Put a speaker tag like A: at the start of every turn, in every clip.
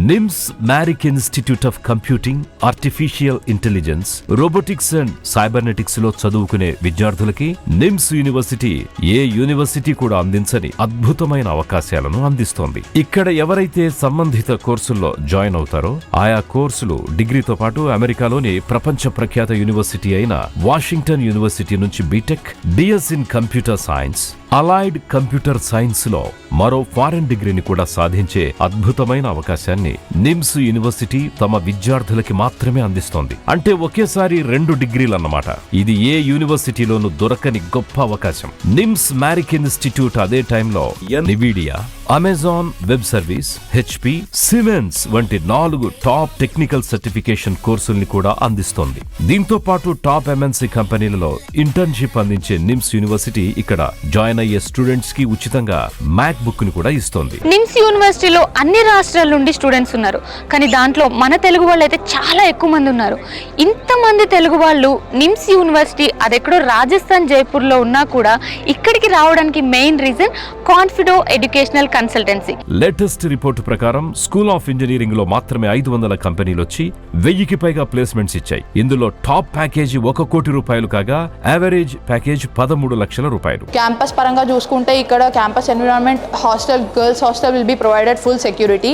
A: నిమ్స్ మ్యారిక్ institute of computing, artificial intelligence, robotics and cybernetics లో చదువుకునే విద్యార్థులకి నిమ్స్ యూనివర్సిటీ ఏ యూనివర్సిటీ కూడా అందించని అద్భుతమైన అవకాశాలను అందిస్తోంది. ఇక్కడ ఎవరైతే సంబంధిత కోర్సుల్లో జాయిన్ అవుతారో ఆయా కోర్సులు డిగ్రీతో పాటు అమెరికాలోని ప్రపంచ ప్రఖ్యాత యూనివర్సిటీ అయిన వాషింగ్టన్ యూనివర్సిటీ నుంచి B Tech, BS in computer science, allied computer science లో మరో ఫారెన్ డిగ్రీని కూడా సాధించే అద్భుతమైన అవకాశాన్ని నిమ్స్ యూనివర్సిటీ తమ విద్యార్థులకి మాత్రమే అందిస్తోంది. అంటే ఒకేసారి 2 డిగ్రీలన్నమాట. ఇది ఏ యూనివర్సిటీలోనూ దొరకని గొప్ప అవకాశం. నిమ్స్ మ్యారిక్ ఇన్స్టిట్యూట్ అదే టైంలో నివిడియా, Amazon web service, HP, siemens వంటి 4 టాప్ టెక్నికల్ సర్టిఫికేషన్ కోర్సుల్ని కూడా అందిస్తోంది. దీంతో పాటు టాప్ ఎంఎన్సి కంపెనీలలో ఇంటర్న్షిప్ అందించే నిమ్స్ యూనివర్సిటీ ఇక్కడ జాయిన్ అయ్యే స్టూడెంట్స్ కి ఉచితంగా మ్యాక్ బుక్ ని కూడా ఇస్తోంది.
B: నిమ్స్ యూనివర్సిటీలో అన్ని రాష్ట్రాల నుండి స్టూడెంట్స్ ఉన్నారు, కానీ దాంట్లో మన తెలుగు వాళ్ళు అయితే చాలా ఎక్కువ మంది ఉన్నారు. ఇంతమంది తెలుగు వాళ్ళు నిమ్స్ యూనివర్సిటీ అదెక్కడో రాజస్థాన్ జైపూర్లో ఉన్నా కూడా ఇక్కడికి రావడానికి main reason కాన్ఫిడో educational consultancy.
A: Latest report ప్రకారం స్కూల్ ఆఫ్ ఇంజనీరింగ్ లో మాత్రమే 500 కంపెనీలు వచ్చి 1000కి పైగా ప్లేస్మెంట్స్ ఇచ్చాయి. ఇందులో టాప్ ప్యాకేజీ 1 కోటి రూపాయలు కాగా యావరేజ్ ప్యాకేజ్ 13 లక్షల రూపాయలు.
C: క్యాంపస్ పరంగా చూసుకుంటే ఇక్కడ campus environment, hostel, girls hostel will be provided full security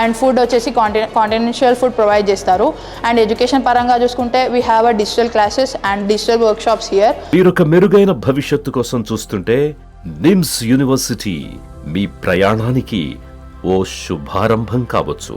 C: and food వచ్చేసి కాంటినెంషియల్ ఫుడ్ ప్రొవైడ్ చేస్తారు. అండ్ ఎడ్యుకేషన్ పరంగా చూసుకుంటే we have a digital classes and digital work shops here.
A: మీరొక మెరుగైన భవిష్యత్తు కోసం చూస్తుంటే నిమ్స్ యూనివర్సిటీ మీ ప్రయాణానికి ఓ శుభారంభం కావచ్చు.